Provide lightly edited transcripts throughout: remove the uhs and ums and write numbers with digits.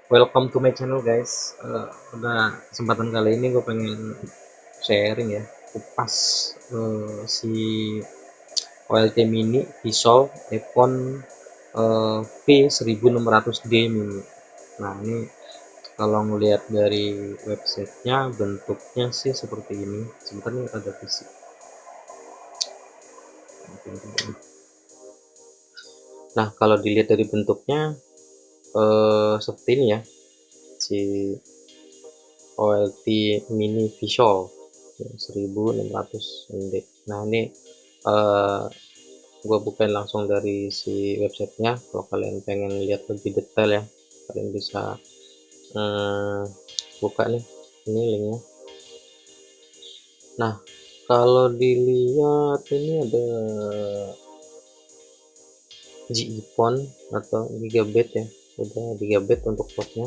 Welcome to my channel guys. Pada kesempatan kali ini gue pengen sharing ya kupas si OLT Mini Visual iPhone V1600D Mini. Nah ini kalau ngelihat dari websitenya bentuknya sih seperti ini. Sebenarnya ada fisik. Nah kalau dilihat dari bentuknya seperti ini ya si OLT Mini Visual 1600 ND. Nah ini gue bukain langsung dari si websitenya. Kalau kalian pengen lihat lebih detail ya, kalian bisa buka nih, ini linknya. Nah kalau dilihat ini ada GigaPhone atau Gigabit ya, udah Gigabit untuk portnya.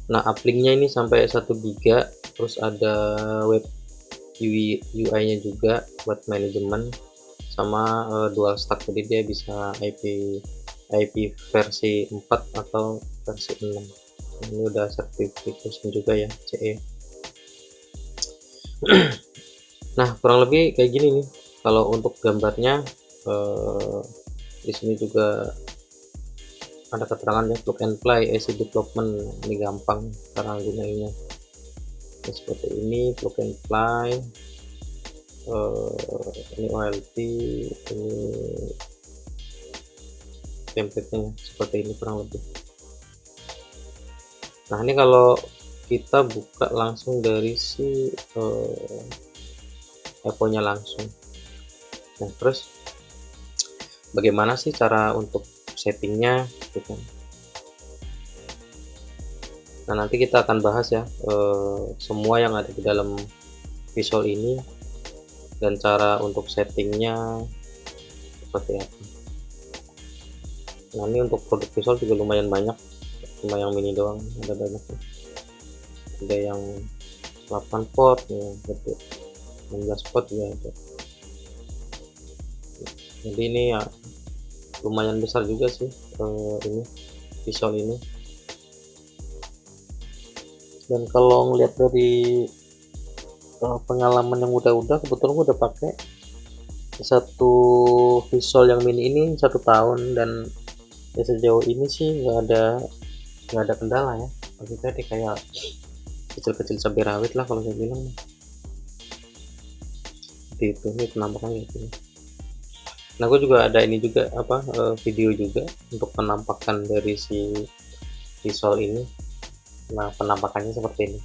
Nah uplinknya ini sampai 1 giga, terus ada web UI-nya juga buat manajemen, sama dual stack, jadi dia bisa IP versi 4 atau versi 6. Ini udah certification juga ya, CE. Nah kurang lebih kayak gini nih kalau untuk gambarnya. Di sini juga ada keterangannya plug and play, easy development, ini gampang cara gunainya. Nah, seperti ini plug and play. Ini OLT, ini template-nya seperti ini kurang lebih. Nah ini kalau kita buka langsung dari si iPhone-nya langsung. Nah terus bagaimana sih cara untuk settingnya gitu. Nah nanti kita akan bahas ya semua yang ada di dalam visual ini dan cara untuk settingnya seperti apa. Nah ini untuk produk visual juga lumayan banyak, cuma yang mini doang, ada banyak nih. Ada yang 8 port ya, gitu. 16 port juga ada. Jadi ini ya lumayan besar juga sih ini visual ini. Dan kalau ngelihat dari pengalaman yang udah kebetulan gue udah pakai satu visual yang mini ini 1 tahun, dan ya sejauh ini sih nggak ada kendala ya. Maksudnya dia kayak kecil-kecil cabai rawit lah kalau saya bilang. Seperti itu, ini penampakannya gitu. Nah gue juga ada ini juga apa video juga untuk penampakan dari si visual ini. Nah penampakannya seperti ini.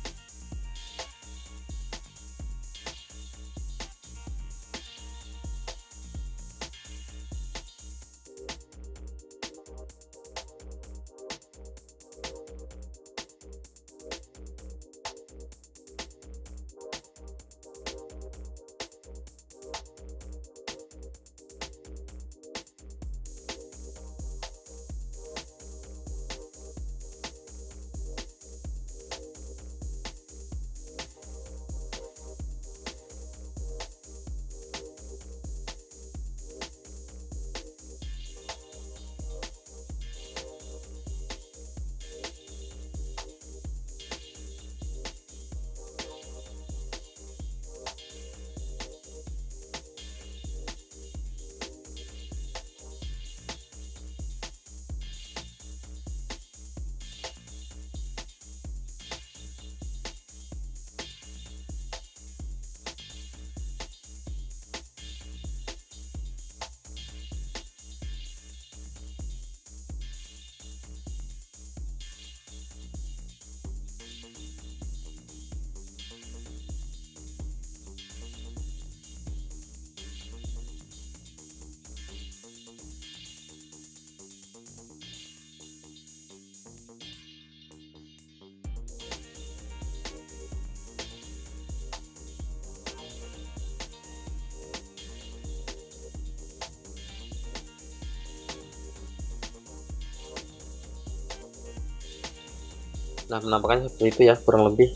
Nah penampakannya seperti itu ya kurang lebih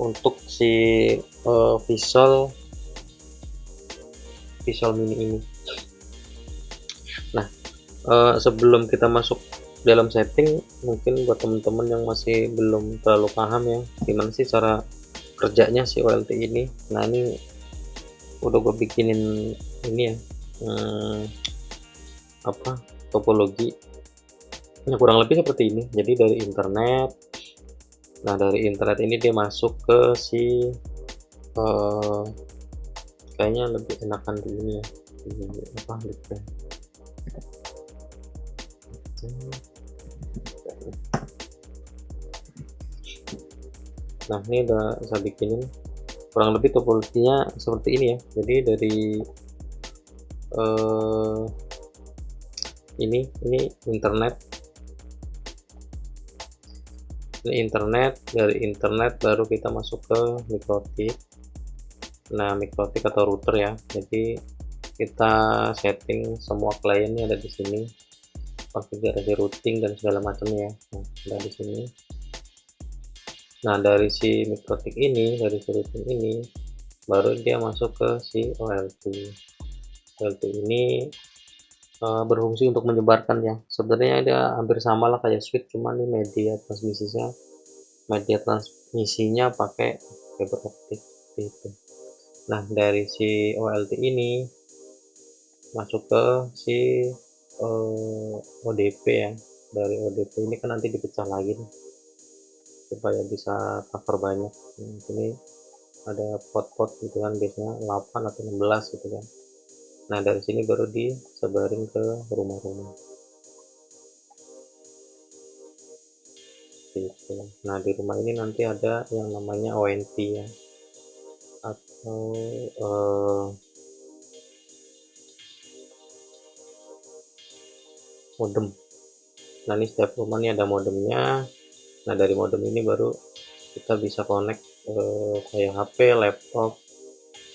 untuk si visual mini ini. Nah sebelum kita masuk dalam setting, mungkin buat teman-teman yang masih belum terlalu paham ya gimana sih cara kerjanya si OLT ini. Nah ini udah gue bikinin ini ya, apa, topologi yang kurang lebih seperti ini. Jadi dari internet, nah dari internet ini dia masuk ke si kayaknya lebih enakan di ini ya, di apa, di nah ini udah saya bikinin kurang lebih topologinya seperti ini ya. Jadi dari ini internet, ini internet, dari internet baru kita masuk ke mikrotik. Nah mikrotik atau router ya, jadi kita setting semua kliennya ada di sini, konfigurasi routing dan segala macamnya ya. Nah, ada di sini. Nah dari si mikrotik ini, dari si routing ini baru dia masuk ke si OLT. OLT ini berfungsi untuk menyebarkan ya. Sebenarnya dia hampir sama lah kayak switch, cuman ini media transmisinya pakai fiber optik gitu. Nah dari si OLT ini masuk ke si ODP ya. Dari ODP ini kan nanti dipecah lagi nih, supaya bisa cover banyak. Nah, ini ada pot-pot gitu kan, biasanya 8 atau 16 gitu kan. Nah dari sini baru disebarin ke rumah-rumah gitu. Nah di rumah ini nanti ada yang namanya ONT ya, atau modem. Nah ini setiap rumah ini ada modemnya. Nah dari modem ini baru kita bisa connect kayak HP, laptop,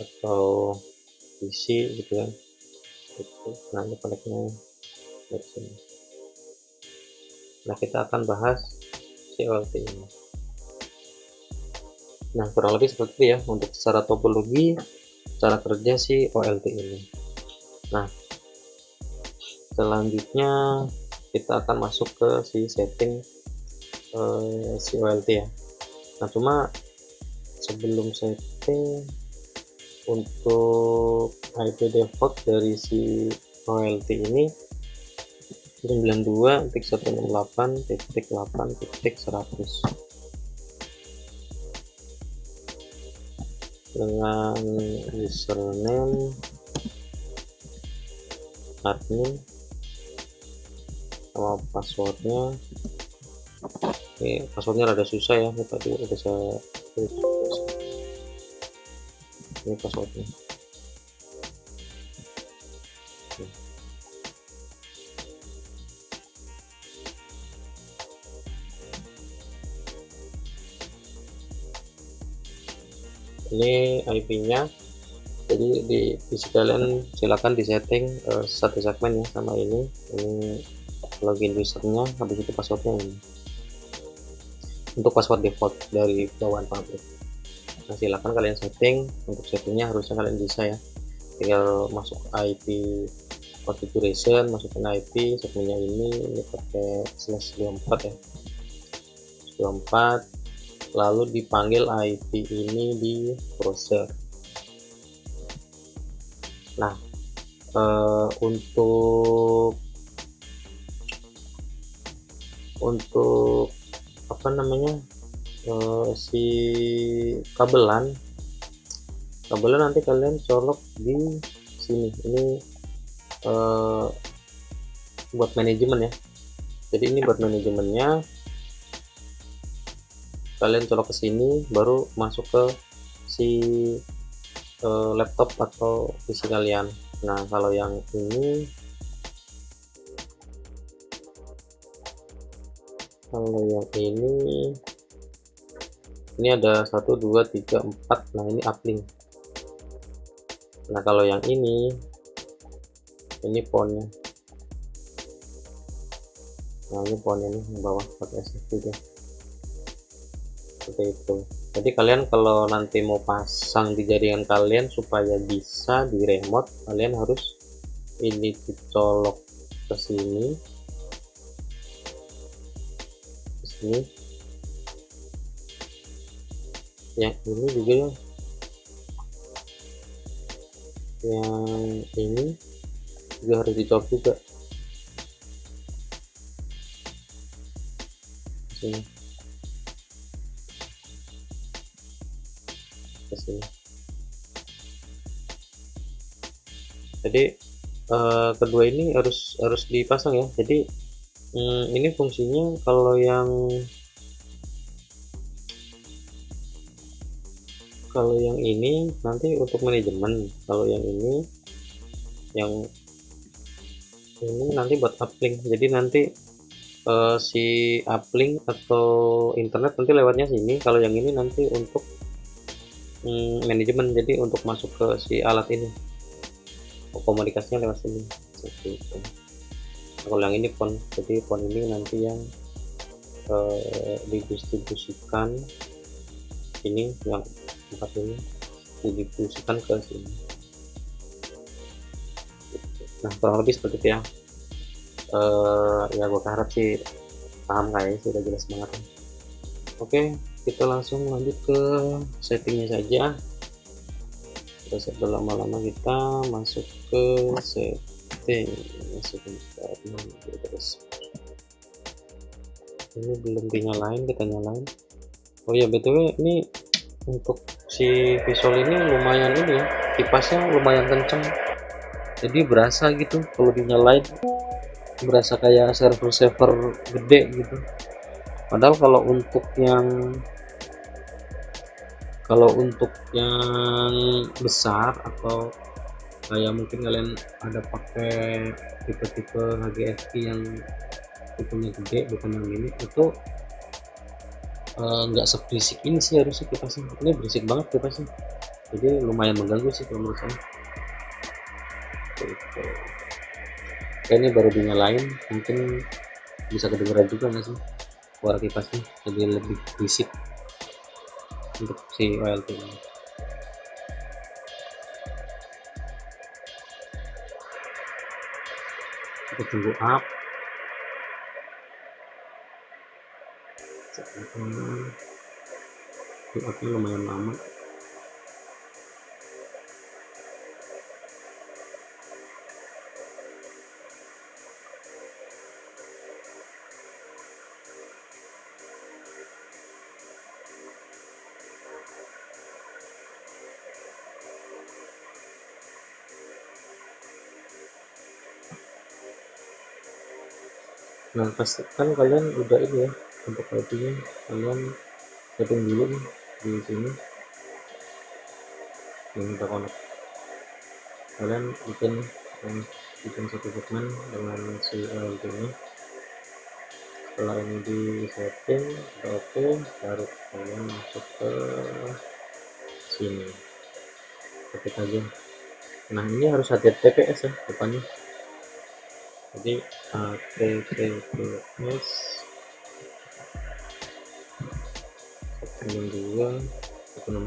atau PC gitu kan gitu. Nah ini connectnya dari sini. Nah kita akan bahas si OLT ini. Nah kurang lebih seperti itu ya untuk secara topologi, cara kerja si OLT ini. Nah selanjutnya kita akan masuk ke si setting si OLT ya. Nah cuma sebelum setting, untuk IP default dari si OLT ini 92.168.8.100 dengan username admin sama passwordnya. Ini passwordnya rada susah ya, ini tadi udah saya tulis. Ini passwordnya. Ini IP-nya, jadi di kalian silakan disetting satu segmen ya sama ini login usernya, habis itu passwordnya ini untuk password default dari bawaan pabrik. Nah silakan kalian setting, untuk settingnya harusnya kalian bisa ya, tinggal masuk IP configuration, masukin IP segmennya ini pakai /24 ya, 24, lalu dipanggil IP ini di browser. Nah untuk apa namanya, si kabelan nanti kalian colok di sini. Ini buat manajemen ya, jadi ini buat manajemennya, kalian colok ke sini baru masuk ke si laptop atau PC kalian. Nah kalau yang ini ada 1 2 3 4. Nah ini uplink. Nah kalau yang ini ponnya. Nah ini ponnya nih yang bawah pakai SSD ya, seperti itu. Jadi kalian kalau nanti mau pasang di jaringan kalian supaya bisa di remote, kalian harus ini dicolok ke sini, sini. Yang ini juga, yang ini juga harus dicopot juga sini ke sini. Jadi kedua ini harus dipasang ya. Jadi ini fungsinya kalau yang ini nanti untuk manajemen, kalau yang ini nanti buat uplink. Jadi nanti si uplink atau internet nanti lewatnya sini. Kalau yang ini nanti untuk manajemen, jadi untuk masuk ke si alat ini, komunikasinya lewat sini seperti itu. Kalau yang ini phone, jadi phone ini nanti yang didistribusikan ini, yang tempat ini didistribusikan ke sini. Nah kurang lebih seperti itu ya. Ya gue harap sih paham, kayaknya sudah jelas banget ya. Oke, kita langsung lanjut ke settingnya saja. Kita set lama-lama, kita masuk ke setting. Terus ini belum dinyalain, kita nyalain. Oh ya btw, ini untuk si visual ini lumayan ini ya, kipasnya lumayan kenceng, jadi berasa gitu kalau dinyalain, berasa kayak server gede gitu. Padahal kalau untuk yang besar, atau kayak mungkin kalian ada pakai tipe-tipe HGSP yang tipenya gede, bukan yang ini, itu nggak seberisik ini sih harusnya kipasnya. Ini berisik banget kipasnya, jadi lumayan mengganggu sih kalau menurut saya. Oke, ini baru dinyalain, mungkin bisa kedengeran juga nggak sih suara kipasnya, jadi lebih berisik untuk si OLT ini. Kita tunggu up. Upnya lumayan lama. Nah pastikan kalian udah ini ya, untuk IP-nya kalian setting dulu nih di sini yang udah connect. Kalian bikin satu segmen dengan si OLT nya. Setelah ini di setting udah oke, baru kalian masuk ke sini, ketik aja. Nah ini harus HTTPS ya depannya, jadi HTTPS 162 168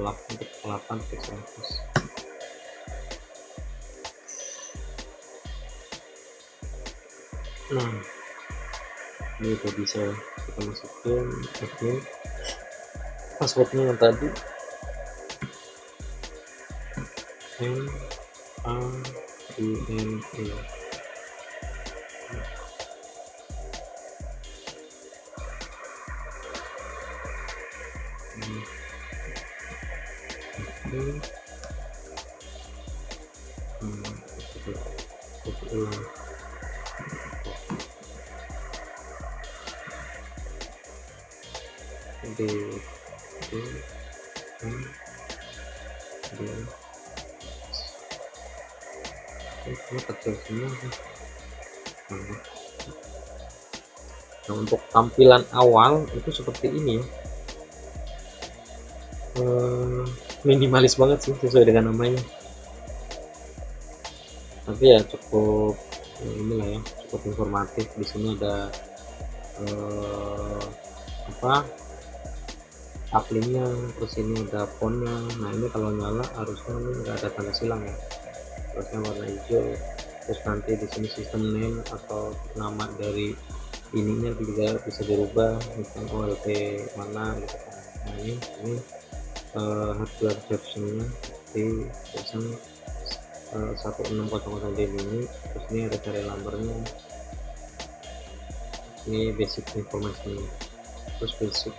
Nah ini udah bisa kita masukin. Oke, passwordnya yang tadi MAINE. Ulang. Ini kecil semua sih. Nah untuk tampilan awal itu seperti ini ya, minimalis banget sih sesuai dengan namanya, tapi ya cukup inilah ya, cukup informatif. Di sini ada uplinknya, terus ini ada fontnya. Nah ini kalau nyala harusnya ini nggak ada tanda silang ya, harusnya warna hijau. Terus nanti di sini sistem name atau nama dari ininya juga bisa dirubah, misalkan OLT mana gitu kan. Nah ini hardware versionnya di version 1600 D ini. Terus ini ada serial numbernya, ini basic informasinya. Terus basic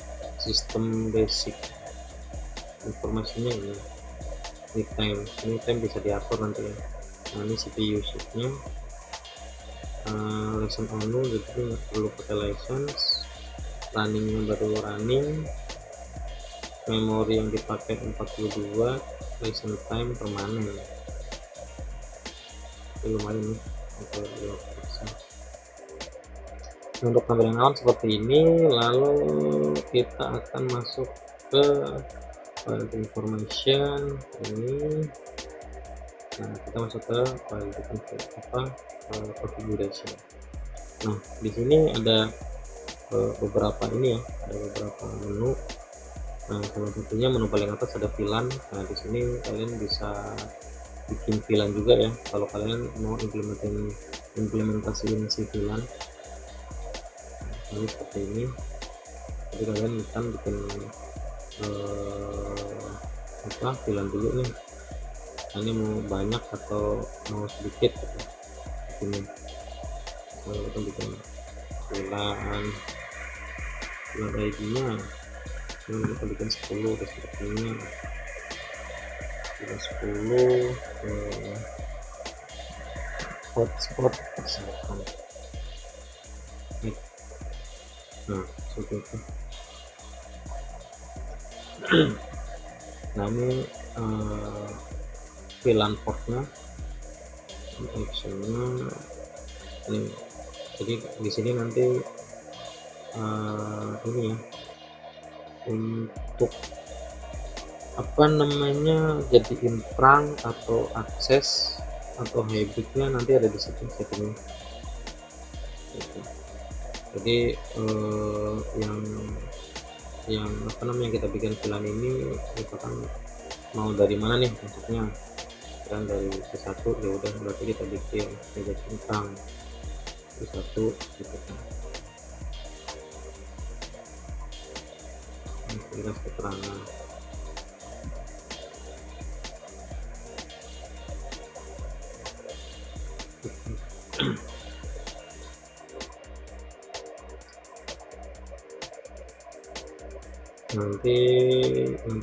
basic informasinya ini time bisa diatur nanti ya. Nah ini CPU sheetnya, lesson only, jadi nggak perlu pakai license. Runningnya baru running, memori yang dipakai 42, lesson time permanen. Ini lumayan nih untuk 2%. Untuk tampilan awal seperti ini, lalu kita akan masuk ke file information ini. Nah kita masuk ke file configuration. Nah di sini ada beberapa ini ya, ada beberapa menu. Nah salah satunya menu paling atas ada VLAN. Nah di sini kalian bisa bikin VLAN juga ya kalau kalian mau implementasiin si VLAN. Ini seperti ini, jadi kalian bisa bikin VLAN dulu nih. Nah, ini mau banyak atau mau sedikit ini. Kalau kita bikin VLAN ID nya kita bikin 10 dan sebagainya, kita 10 hotspot misalkan. Nah seperti itu. Nah ini VLAN portnya, actionnya ini. Jadi di sini nanti ini ya, untuk apa namanya, jadiin trunk atau akses atau hybridnya nanti ada di situ settingnya. Jadi yang apa namanya kita bikin VLAN ini, kita kan mau dari mana nih maksudnya, kan dari P1 ya udah berarti kita bikin jadi trunk P1 gitu kan. Ini keterangan.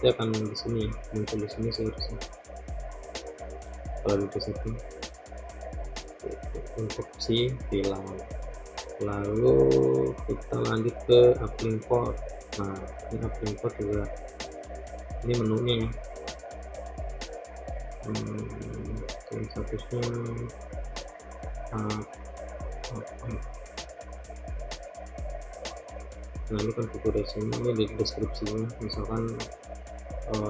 nanti akan di sini muncul di sini seharusnya kalau di setting untuk si VLAN. Lalu kita lanjut ke uplink port. Nah ini uplink port juga, ini menunya ya. Yang statusnya nah ini konfigurasinya, ini di deskripsinya, misalkan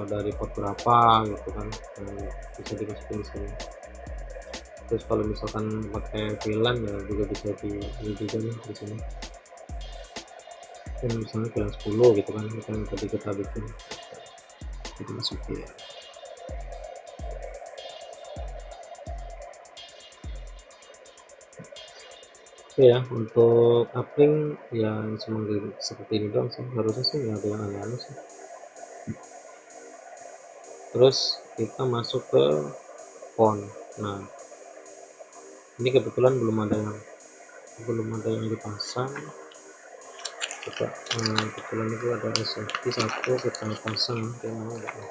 dari port berapa gitu kan, bisa dimasukin di sini. Terus kalau misalkan pakai VLAN ya juga bisa di juga nih di sini. Kan misalnya VLAN 10 gitu kan, itu yang tadi kita bikin, itu masukin. Oke ya, untuk uplink yang cuma seperti ini doang sih, harusnya sih nggak ada yang aneh-aneh sih. Terus kita masuk ke phone. Nah ini kebetulan belum ada yang dipasang. Coba kebetulan itu ada SFP 1 kita pasang, kayak mana enggak ya.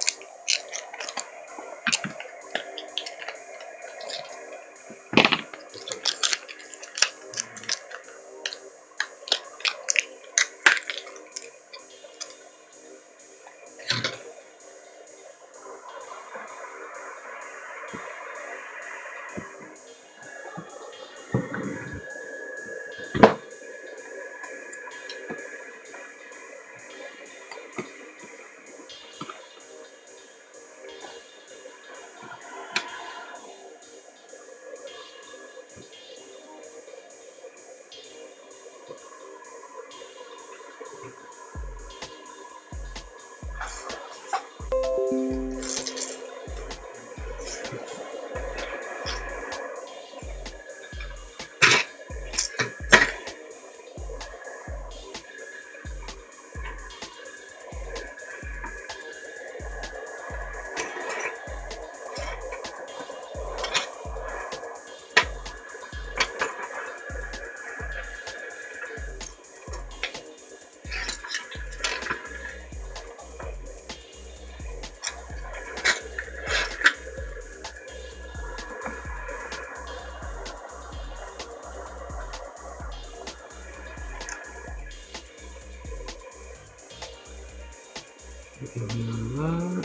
Gimana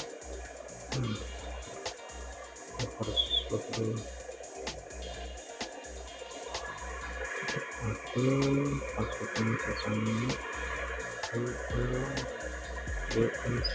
harus oke passwordnya sesama BS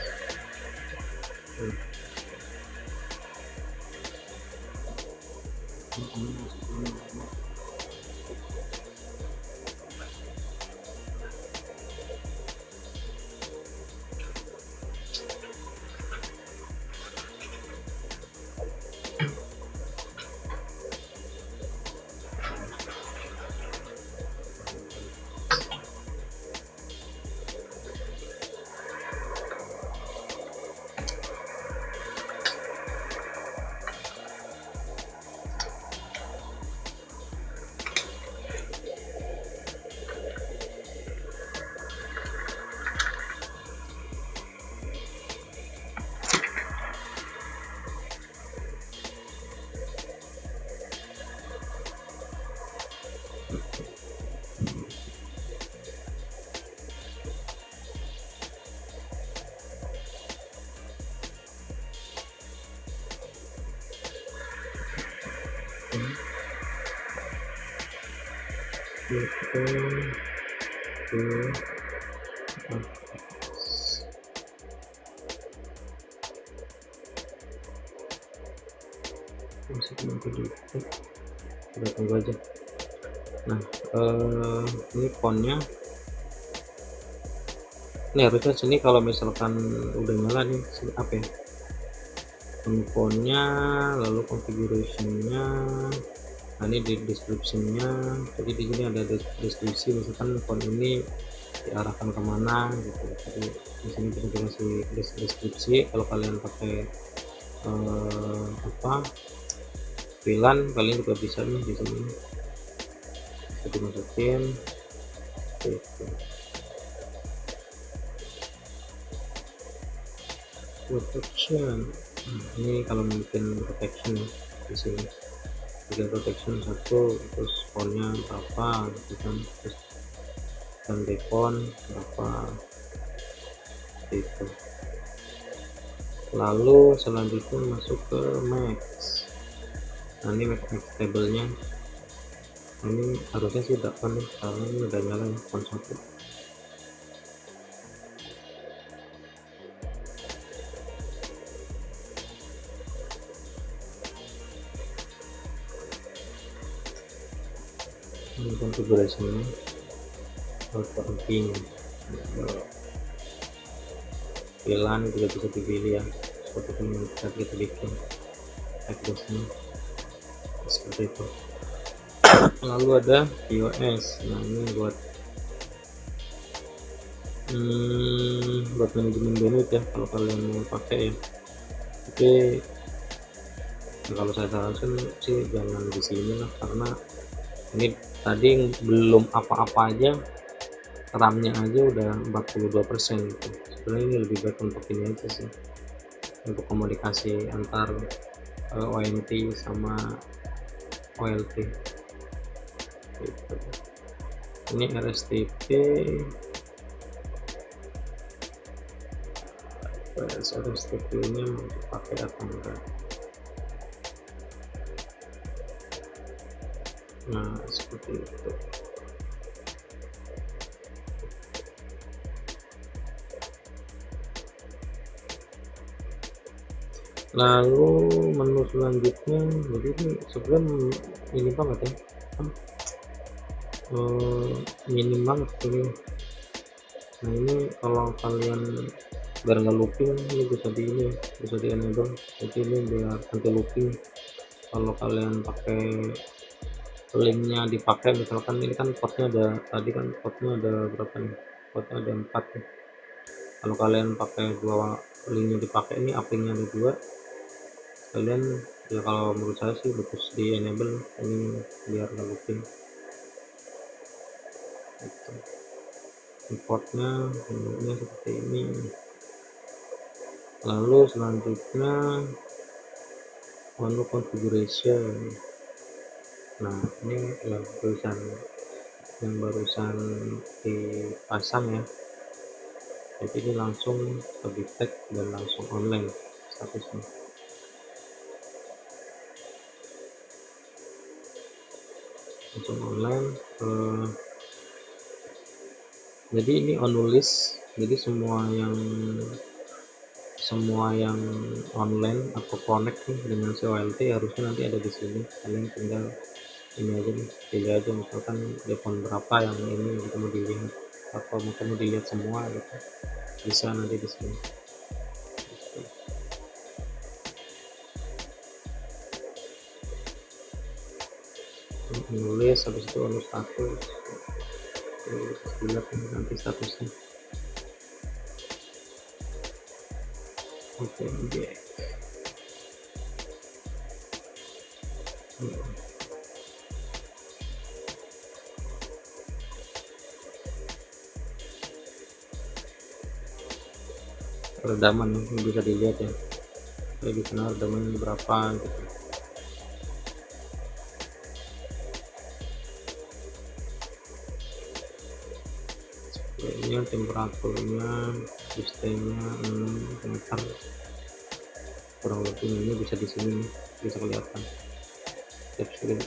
masih nanti udah tunggu aja. Nah ini fontnya ini harusnya sini kalau misalkan udah nyala nih apa ya fontnya, lalu configurationnya. Nah ini di descriptionnya, jadi di sini ada deskripsi misalkan font ini diarahkan kemana gitu. Jadi di sini bisa dikasih deskripsi. Kalau kalian pakai VLAN kalian juga bisa nih di sini bisa dimasukin gitu. Protection, ini kalau mungkin protection ya di sini bikin protection satu, terus fontnya berapa gitu kan, terus dan background berapa gitu. Lalu selanjutnya masuk ke max. Nah ini max table nya ini harusnya sih udah on nih karena ini udah nyala ya font 1. Ini konfigurasinya auto emping, VLAN juga bisa dipilih ya seperti yang kita bikin addressnya seperti itu. Lalu ada iOS. Nah ini buat manajemen bandwidth ya kalau kalian mau pakai ya, tapi kalau saya sarankan sih jangan di sini lah, karena ini tadi belum apa-apa aja RAM-nya aja udah 42% gitu. Sebenarnya ini lebih baik untuk ini aja sih, untuk komunikasi antar ONT sama OLT gitu. Ini RSTP nya mau dipakai atau enggak. Nah seperti itu. Lalu menu selanjutnya, jadi ini sebenarnya ini banget ya, minim banget ini. Nah ini kalau kalian biar nggak looping ini bisa di ini, bisa di enable. Jadi ini biar anti looping. Kalau kalian pakai linknya dipakai, misalkan ini kan portnya ada, tadi kan portnya ada berapa nih, portnya ada 4 nih. Kalau kalian pakai dua linknya dipakai, ini uplink-nya ada 2, kalian ya kalau menurut saya sih bagus di enable ini biar nggak looping gitu. Importnya bentuknya seperti ini. Lalu selanjutnya menu configuration. Nah ini yang barusan dipasang ya, Jadi ini langsung detect dan langsung online statusnya. Langsung online. Jadi ini on list, jadi semua yang online atau connect nih dengan si OLT harusnya nanti ada di sini. Kalian tinggal ini aja nih, pilih aja misalkan default berapa yang ini yang kamu dilihat, atau kamu dilihat semua gitu, bisa nanti di sini. Nulis habis itu on status, lihat nanti statusnya. Oke, redaman ini bisa dilihat ya, saya di sana redaman berapa gitu. Ini temperaturnya, sistemnya 6 meter kurang lebih. Ini bisa di sini nih, bisa kelihatan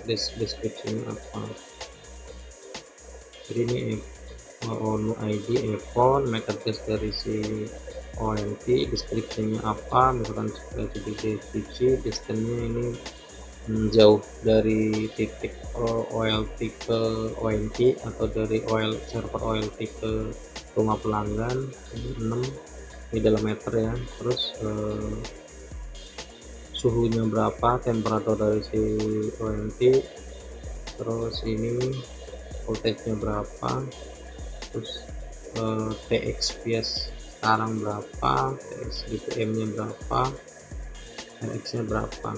deskripsinya apa. Jadi ini ONU ID, iPhone, MAC address dari si ONT, deskripsinya apa, misalkan jadi DC, distance-nya ini jauh dari titik OLT ke ONT atau dari server OLT ke rumah pelanggan, ini 6 ini dalam meter ya. Terus suhunya berapa, temperatur dari si ONT, terus ini voltage-nya berapa, terus TXPS sekarang berapa, TX BPM-nya berapa, RX-nya berapa.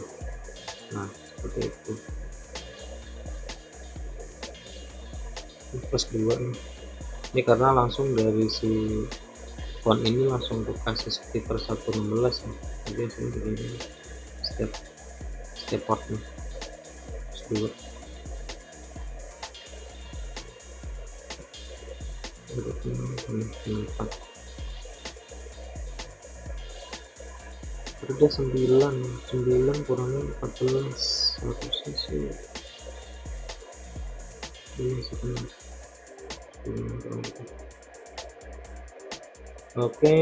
Nah, seperti itu. Plus 2 nih. Ini karena langsung dari si font ini langsung kasih sekitar 116 ya. Jadi sini begini step portnya. Plus 2. Udah 9 kurangnya 14 harusnya sih ini sebenarnya. Oke,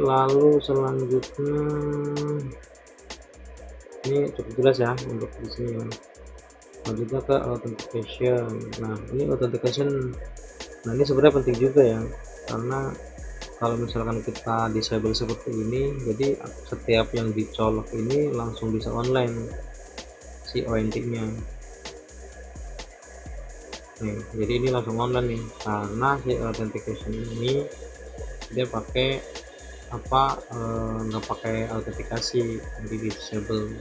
lalu selanjutnya ini cukup jelas ya untuk di sini ya. Selanjutnya ke authentication. Nah, ini authentication, nah ini sebenarnya penting juga ya, karena kalau misalkan kita disable seperti ini, jadi setiap yang dicolok ini langsung bisa online si ONT-nya. Nih, jadi ini langsung online nih, karena si authentication ini dia pakai apa, nggak pakai autentikasi, jadi disable.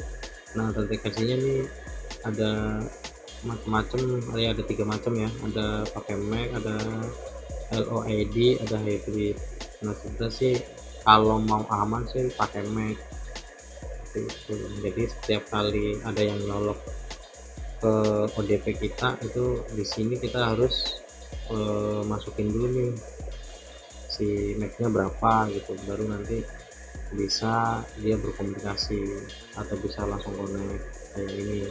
Nah, autentikasinya nih ada macam-macam ya, ada 3 macam ya, ada pakai MAC, ada LOID, ada hybrid. Nah, sebenarnya sih kalau mau aman sih pakai MAC itu. Jadi setiap kali ada yang nyolok ke ODP kita itu, di sini kita harus masukin dulu nih si MAC-nya berapa gitu, baru nanti bisa dia berkomunikasi atau bisa langsung connect kayak ini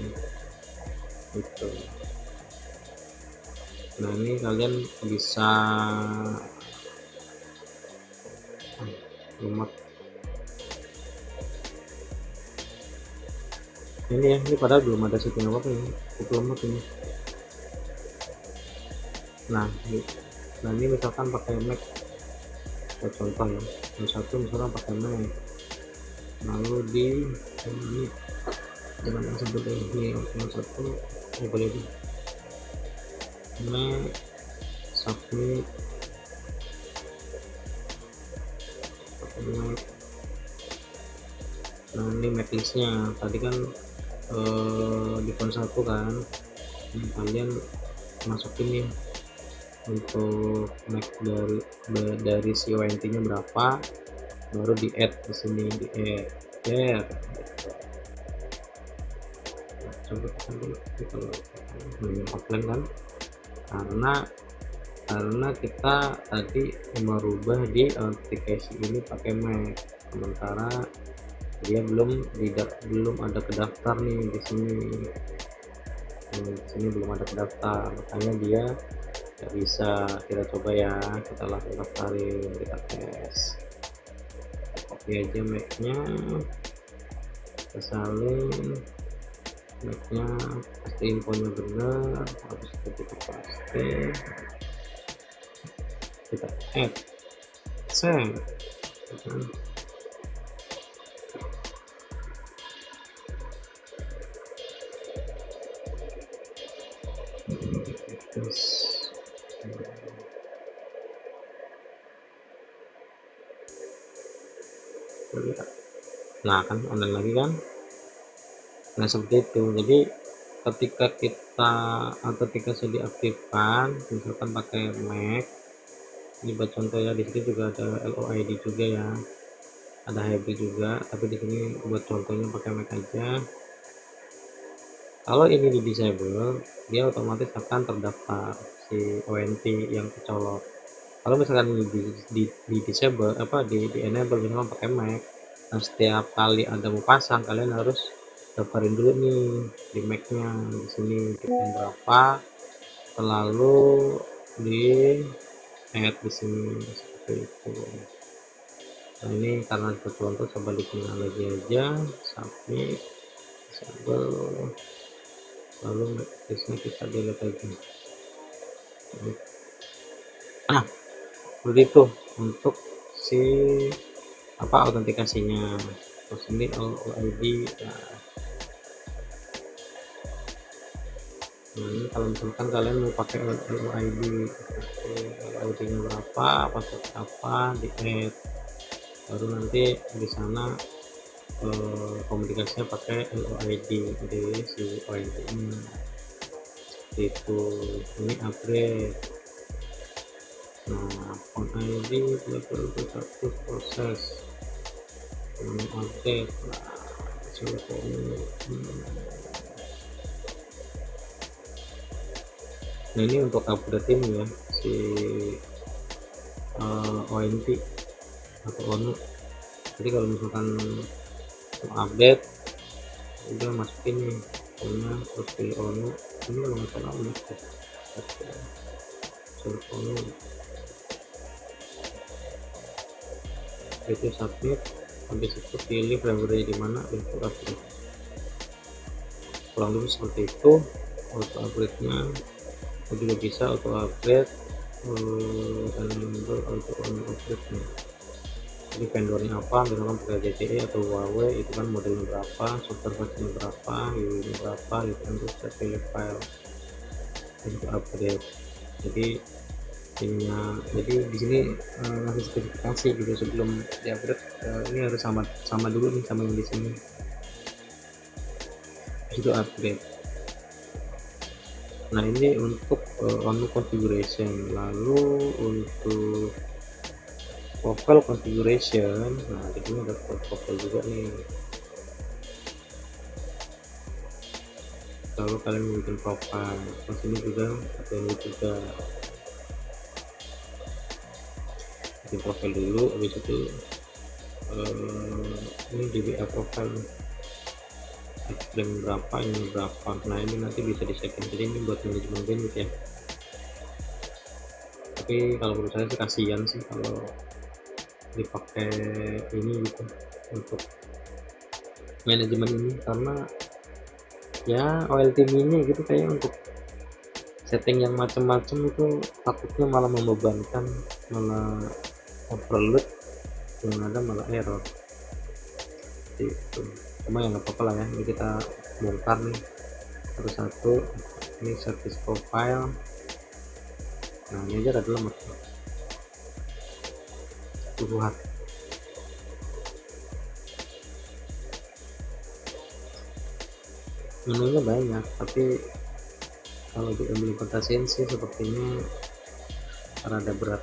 gitu. Nah, ini kalian bisa lemot ini ya, ini padahal belum ada setting apa ini, cukup lemot ini. Nah ini misalkan pakai Mac, contoh ya, yang satu misalkan pakai Mac, lalu di ini dengan yang sebut ini yang satu boleh di Mac submit Mac. Nah, ini Mac listnya tadi kan di font 1 kan, ini kalian masukin nih untuk Mac dari si ONT nya berapa, baru di add di sini, di add coba kita dulu kalau offline kan, karena karena kita tadi merubah di aplikasi ini pakai Mac, sementara dia belum ada kedaftar nih di sini. Di sini belum ada kedaftar, makanya dia nggak bisa. Kita coba ya, kita langsung daftarin, kita tes. Copy aja Mac-nya, kita salin Mac-nya, pasti infonya benar, habis itu kita paste, kita add, save. Terus nah kan online lagi kan. Nah seperti itu. Jadi ketika sudah diaktifkan, misalkan pakai Mac, ini buat contoh ya, di sini juga ada LOID juga ya, ada hybrid juga, tapi di sini buat contohnya pakai Mac aja. Kalau ini di disable, dia otomatis akan terdaftar si ONT yang kecolok. Kalau misalkan ini di disable, di enable misalkan pakai Mac, nah setiap kali ada mau pasang, kalian harus daftarin dulu nih di Mac-nya, di sini tipnya berapa, selalu di add di sini seperti itu. Nah ini karena contoh, coba dikenal lagi aja, submit, disable, lalu Mac-nya kita delete lagi. Nah seperti itu untuk si autentikasinya. Terus ini LOID. Nah ini kalau misalkan kalian mau pakai LOID, nya berapa, password apa, di add, baru nanti di sana komunikasinya pakai LOID di si OID ini. Itu ini upgrade. Nah phone ID level 1 proses update. Nah ini untuk update ini ya, si ONT atau ONU. Jadi kalau misalkan mau update, udah masukin nih punya, terus pilih ONU. Ini kalau nggak salah ONU, ONU itu submit. Habis itu pilih frameworknya di mana, itu update. Kurang lebih seperti itu. Auto upgrade nya juga bisa auto upgrade dan auto upgrade nya. Jadi vendornya apa, misalkan pakai ZTE atau Huawei, itu kan modelnya berapa, software versinya berapa, UI nya berapa, itu kan bisa pilih file untuk upgrade. Jadi di sini ngasih spesifikasi gitu sebelum di upgrade. Ini harus sama dulu nih sama yang di sini, itu upgrade. Nah ini untuk ONU configuration. Lalu untuk profile configuration, nah di sini ada profile juga nih. Kalau kalian bikin profile, terus ini juga ada ini juga, bikin profile dulu. Habis itu ini DBA profile, dan berapa, ini berapa. Nah ini nanti bisa di setting. Jadi ini buat manajemen bandwidth ya, tapi kalau menurut saya sih kasihan sih kalau dipakai ini gitu untuk manajemen ini, karena ya OLT mini gitu kayak untuk setting yang macam-macam itu takutnya malah membebankan, malah overload, yang ada malah error gitu. Cuma ya nggak apa-apa lah ya, ini kita bongkar nih satu-satu. Ini service profile. Nah ini aja ada lemot tuhan, menunya banyak, tapi kalau diimplementasiin sih sepertinya rada berat.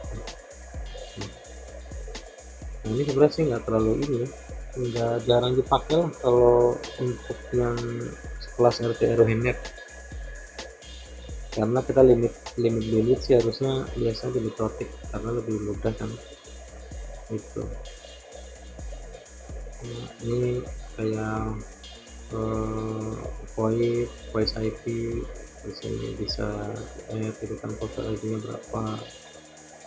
Nah ini sebenarnya sih nggak terlalu ini ya, nggak jarang dipakai lah kalau untuk yang sekelas RT RW net, karena kita limit delete sih harusnya biasa di protek karena lebih mudah kan itu. Nah, ini kayak voice IP di sini bisa itu kan port ID nya berapa,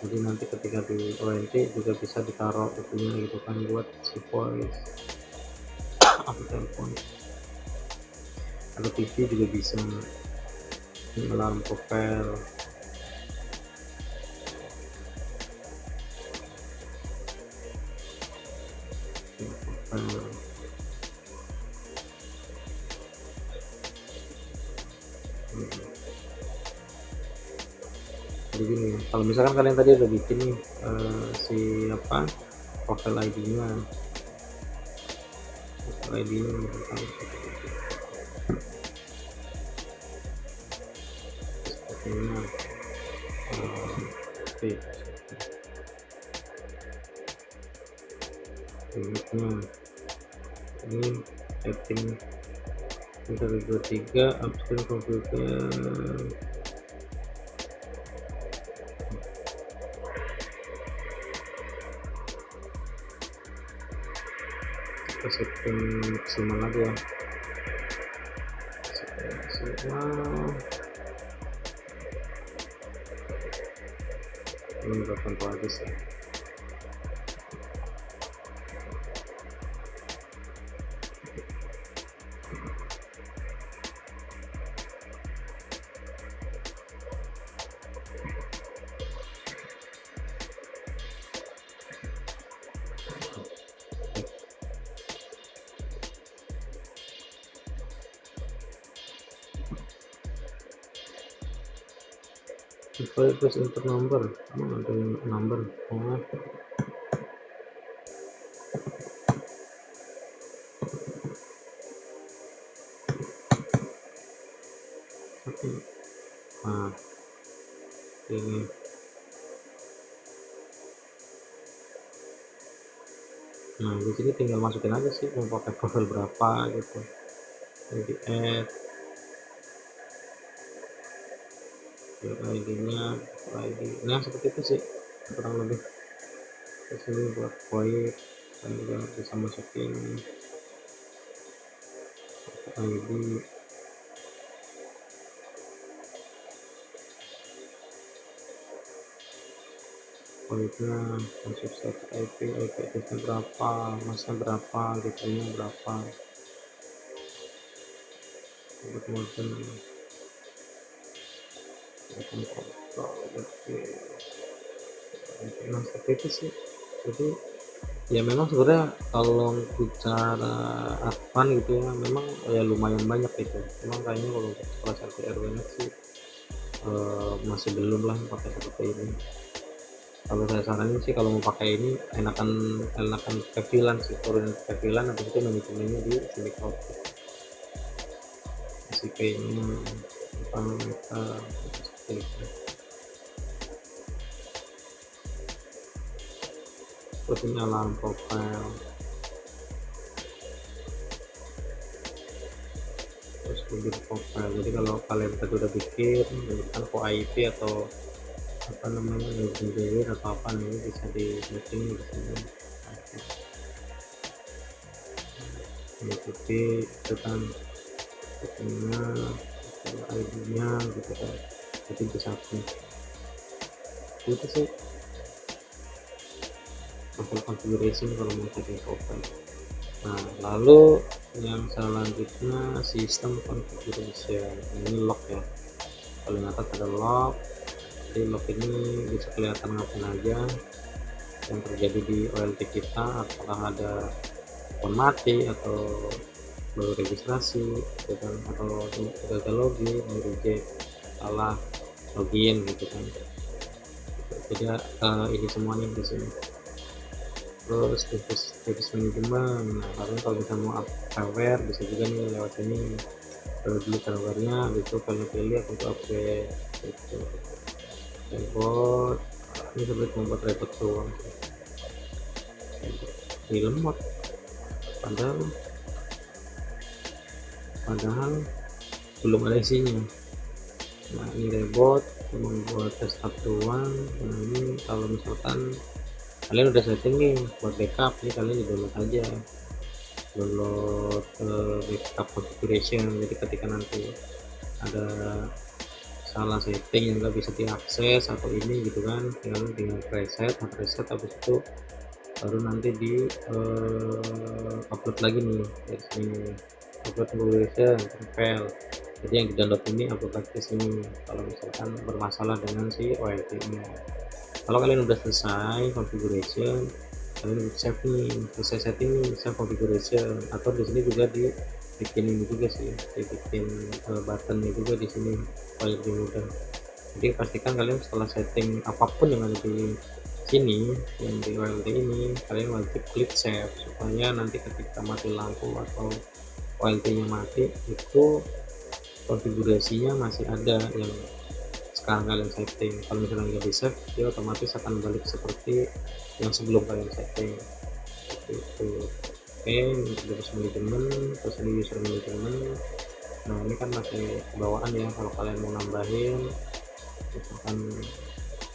jadi nanti ketika di ONT juga bisa ditaruh itunya gitu kan buat si voice atau telepon atau TV juga bisa. Ini alarm profile jadi gini, kalau misalkan kalian tadi udah bikin nih si apa profile ID nya seperti ini oke limitnya ini setting 3 upstream komputer kita setting maksimal aja ya, maksimal ini udah contoh aja sih. Terus enter number, ada yang number, nah ini nah di sini tinggal masukin aja sih mau pakai profil berapa gitu, jadi add ID nya ID, nah seperti itu sih kurang lebih. Di sini buat void dan juga bisa masukin ID voidnya, masuk set IP addressnya berapa, masnya berapa, detailnya berapa, kemudian nah seperti itu sih. Jadi ya memang sebenarnya kalau bicara advan gitu ya memang ya lumayan banyak itu, memang kayaknya kalau untuk kelas RT RW sih masih belum lah pakai seperti ini. Kalau saya saranin sih kalau mau pakai ini enakan kefilan sih, turunin kefilan habis itu manajemennya di sini cloud SIP nya parameter seperti itu. Terus ini alarm profile, terus lebih profile. Jadi kalau kalian tadi udah bikin misalkan kok IP atau apa namanya legendary atau apa nih bisa di setting di sini, mengikuti itu kan settingnya, ID nya gitu kan, jadi bisa itu sih configuration kalau mau setting profile. Nah lalu yang selanjutnya sistem configuration, ini log ya, paling atas ada log. Jadi log ini bisa kelihatan ngapain aja yang terjadi di OLT kita, apakah ada phone mati atau baru registrasi gitu kan, atau gagal login, reject, salah login gitu kan. Jadi ini semuanya di sini. Terus device manajemen, nah kalian kalau bisa mau firmware bisa juga nih lewat ini, kalau dulu firmware-nya itu kalian pilih untuk upgrade gitu. Report ini seperti membuat report doang, film mod padahal belum ada isinya. Nah ini rebot cuma buat desktop doang. Nah ini kalau misalkan kalian udah setting nih buat backup, ini kalian di download aja, download backup configuration. Jadi ketika nanti ada salah setting yang nggak bisa diakses atau ini gitu kan, tinggal reset habis itu baru nanti di upload lagi nih dari sini, upload configuration file. Jadi yang di download ini upload lagi ke sini kalau misalkan bermasalah dengan si OLT ini. Kalau kalian udah selesai configuration, kalian save nih, selesai setting nih, save configuration. Atau di sini juga dibikin ini juga sih, dibikin buttonnya juga di sini paling lebih mudah. Jadi pastikan kalian setelah setting apapun yang ada di sini, yang di OLT ini, kalian wajib klik save supaya nanti ketika mati lampu atau OLT nya mati itu konfigurasinya masih ada yang sekarang kalian setting. Kalau misalnya nggak di save, dia otomatis akan balik seperti yang sebelum kalian setting. Seperti itu. Oke, untuk manajemen, terus ini user management. Nah ini kan masih bawaan ya, kalau kalian mau nambahin misalkan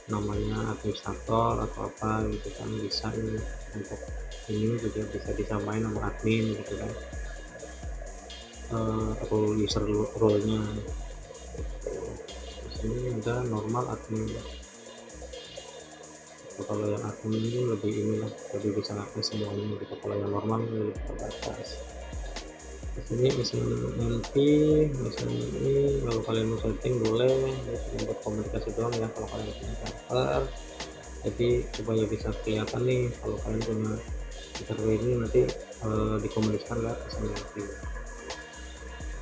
namanya administrator atau apa gitu kan bisa ini, untuk ini juga bisa disamain sama admin gitu kan, atau user role-nya. Ini udah normal admin. Kalau yang admin ini lebih inilah, lebih bisa ngakses semuanya gitu. Kalau yang normal lebih terbatas. Di sini misalnya ini kalau kalian mau setting boleh untuk komunikasi doang ya kalau kalian punya server. Jadi supaya bisa kelihatan nih kalau kalian punya server ini nanti dikomunikasikan ke SMNP.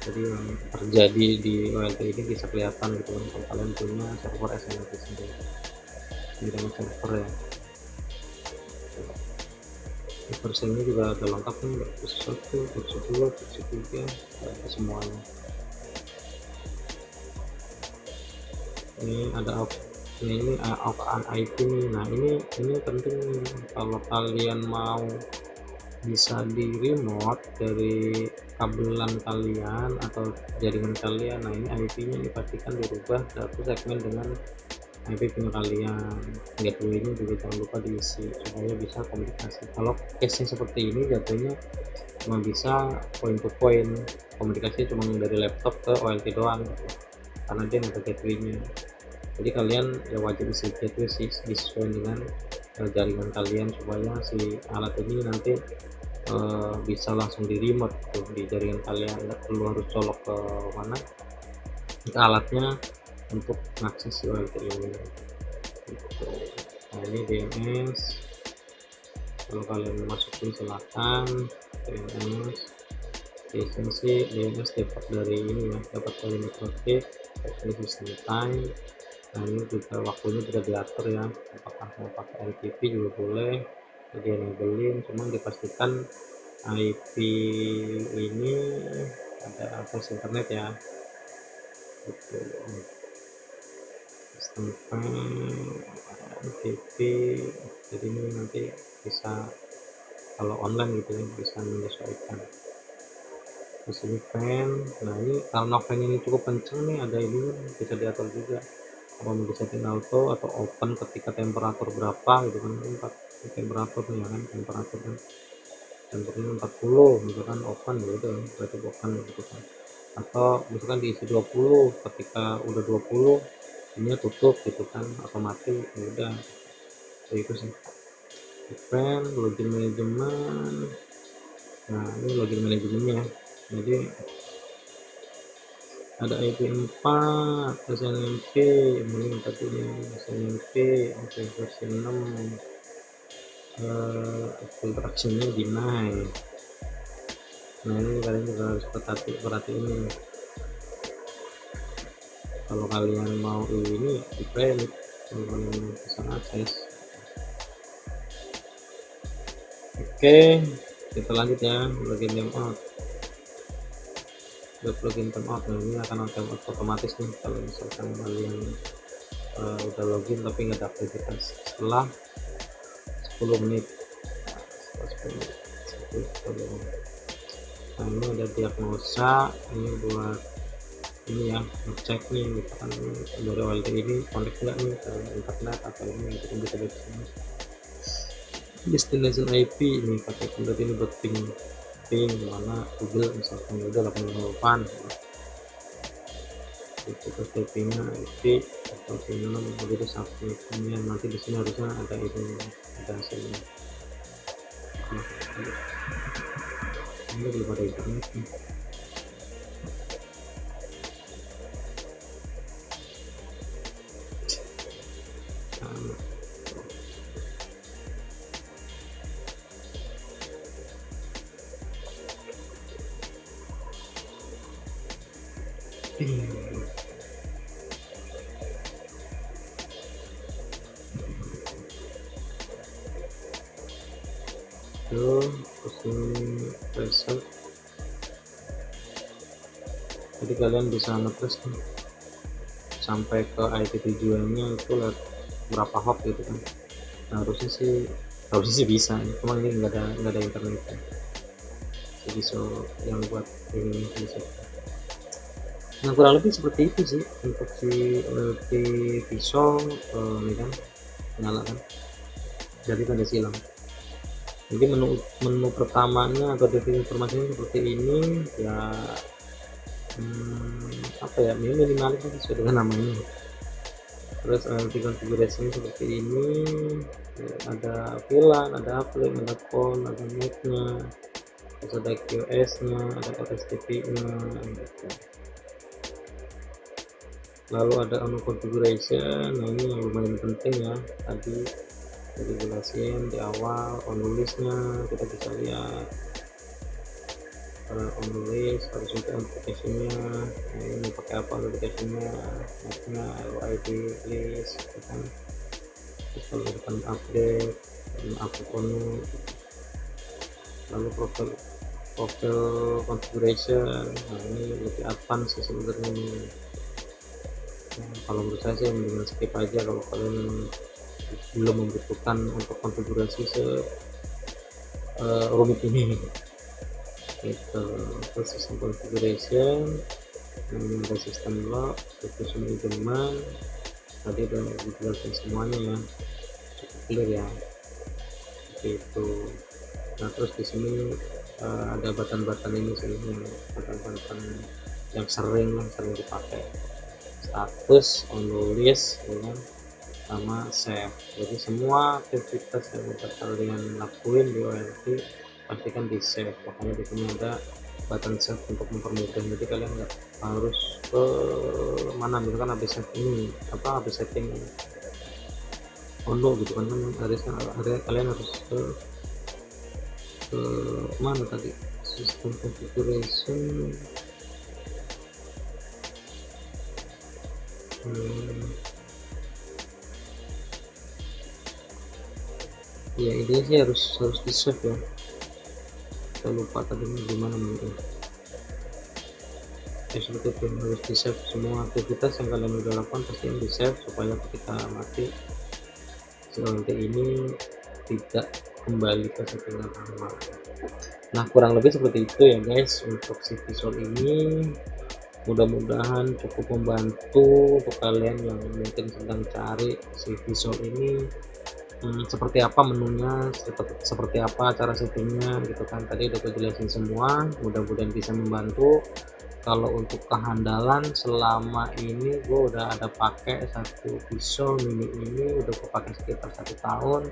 Jadi yang terjadi di OLT ini bisa kelihatan gitu kan kalau kalian punya server SMNP sendiri di dalam server ya. Versinya juga ada lengkap nih, versi 1, versi 2, versi 3, ada semuanya. Ini ada ini IP nih. Nah ini penting nih, kalau kalian mau bisa di remote dari kabelan kalian atau jaringan kalian. Nah ini IP nya dipastikan dirubah satu segmen dengan IP punya kalian. Gateway ini juga jangan lupa diisi supaya bisa komunikasi. Kalau case nya seperti ini jatuhnya cuma bisa point to point, komunikasi cuma dari laptop ke OLT doang gitu, karena dia ada gateway nya. Jadi kalian ya wajib isi gateway sih disesuaikan dengan jaringan kalian supaya si alat ini nanti bisa langsung di remote tuh di jaringan kalian, nggak perlu harus colok ke mana ke alatnya untuk mengakses OLT ini gitu. Nah ini DNS, kalau kalian masukin silahkan DNS. Biasanya sih DNS dapat dari ini ya, dapat dari Microtik ini system time. Nah ini juga waktunya sudah diatur ya, apakah mau pakai LTP juga boleh, jadi enablein, cuma dipastikan IP ini ada akses internet ya gitu. Sistem LTP, jadi ini nanti bisa kalau online gitu ya bisa menyesuaikan. Di sini fan. Nah ini karena fan ini cukup kenceng nih, ada ini bisa diatur juga apa mau disetting auto atau open ketika temperatur berapa gitu kan, temperatur nih ya kan, temperaturnya 40 misalkan open gitu berarti open gitu kan, atau misalkan diisi 20 ketika udah 20 ini tutup gitu kan atau mati ya udah. Itu sih event login manajemen. Nah ini login manajemennya, jadi ada IP4 SNMP ini tadinya SNMP versi 6, filtrasinya deny. Nah ini kalian juga harus perhatiin ini kalau kalian mau ini di private, kalau kalian bisa akses. Oke, kita lanjut ya, login timeout. Login timeout, nah ini akan timeout otomatis nih kalau misalkan kalian udah login tapi nggak ada aktivitas setelah 10 menit. Nah ini ada diagnosa, ini buat ini ya, ngecek nih misalkan dari OLT ini connect nggak nih ke internet atau ini gitu kan, bisa dari sini. Destination IP ini pakai berarti ini buat ping mana Google misalkan udah 858 itu terus IP-nya IP atau pin begitu submitnya. Nanti di sini harusnya ada ini, ada hasilnya. Ini belum ada internet nih. Terus ini reset, jadi kalian bisa ngetes nih sampai ke IP tujuannya itu lihat berapa hop gitu kan. Nah, harusnya sih bisa, cuma ini nggak ada internetnya, jadi yang buat ini bisa. Nah, kurang lebih seperti itu sih untuk si pisau ini kan nyala kan, jadi tanda silang. Jadi menu pertamanya atau definisi informasinya seperti ini ya, apa ya, minimalis sesuai dengan namanya. Terus konfigurasinya seperti ini ya, ada VLAN, ada uplink, ada phone, ada netnya, terus ada QoS nya, ada OSTP nya gitu. Lalu ada on configuration, nah ini yang lumayan penting ya, tadi dijelasin di awal. On listnya kita bisa lihat on list harus untuk application-nya. Nah, ini pakai apa application-nya, mapnya LID list gitu kan. Terus kalau kita update akun, lalu profil configuration, nah ini lebih advance sebenarnya ini. Nah, kalau menurut saya sih mendingan skip aja kalau kalian belum membutuhkan untuk konfigurasi rumit ini gitu. Terus sistem configuration, ada sistem lock, terus manajemen, tadi udah dijelasin semuanya ya, cukup clear ya gitu. Nah, terus di sini ada button ini sih, button yang sering dipakai, status, on list ya kan, sama save. Jadi semua aktivitas yang udah kalian lakuin di OLT pastikan di save, makanya di sini ada button save untuk mempermudah. Jadi kalian nggak harus ke mana, misalkan habis save ini habis setting gitu kan, kalian harus ke mana tadi, sistem configuration, ya ini sih harus di save ya. Saya lupa tadi gimana mungkin seperti itu, harus di save semua aktivitas yang kalian udah lakukan, pasti di save supaya ketika mati OLT ini tidak kembali ke settingan lama. Nah, kurang lebih seperti itu ya guys untuk si visual ini. Mudah-mudahan cukup membantu untuk kalian yang mungkin sedang cari si visual ini, seperti apa menunya, seperti apa cara settingnya gitu kan. Tadi udah aku jelasin semua, mudah-mudahan bisa membantu. Kalau untuk kehandalan, selama ini gue udah ada pakai satu pisau mini ini, udah gue pakai sekitar 1 tahun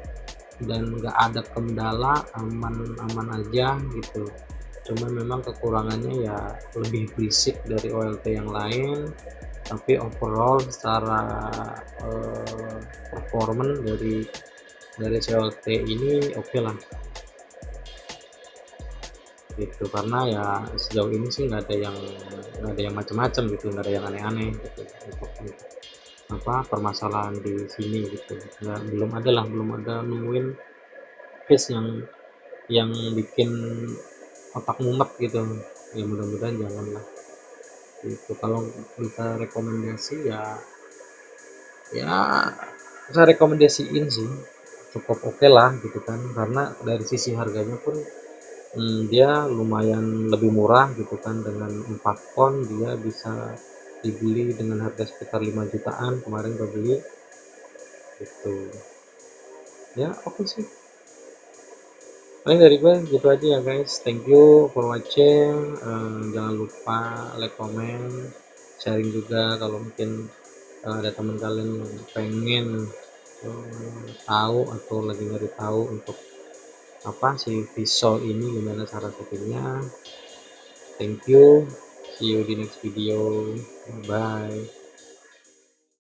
dan nggak ada kendala, aman aja gitu. Cuman memang kekurangannya ya lebih berisik dari OLT yang lain, tapi overall secara performance dari COLT ini oke lah gitu, karena ya sejauh ini sih nggak ada yang macam-macam gitu, nggak ada yang aneh-aneh gitu untuk permasalahan di sini gitu. Belum ada nemuin case yang bikin otak mumet gitu ya, mudah-mudahan jangan lah gitu. Kalau bisa rekomendasi ya saya rekomendasiin sih cukup oke lah gitu kan, karena dari sisi harganya pun dia lumayan lebih murah gitu kan. Dengan 4 phone dia bisa dibeli dengan harga sekitar 5 jutaan kemarin gue beli gitu ya. Oke sih, paling dari gue gitu aja ya guys. Thank you for watching. Jangan lupa like, comment, sharing juga kalau mungkin ada teman kalian yang pengen tahu atau lagi nyari tahu untuk apa sih Visual ini, gimana cara settingnya. Thank you, see you di next video, bye.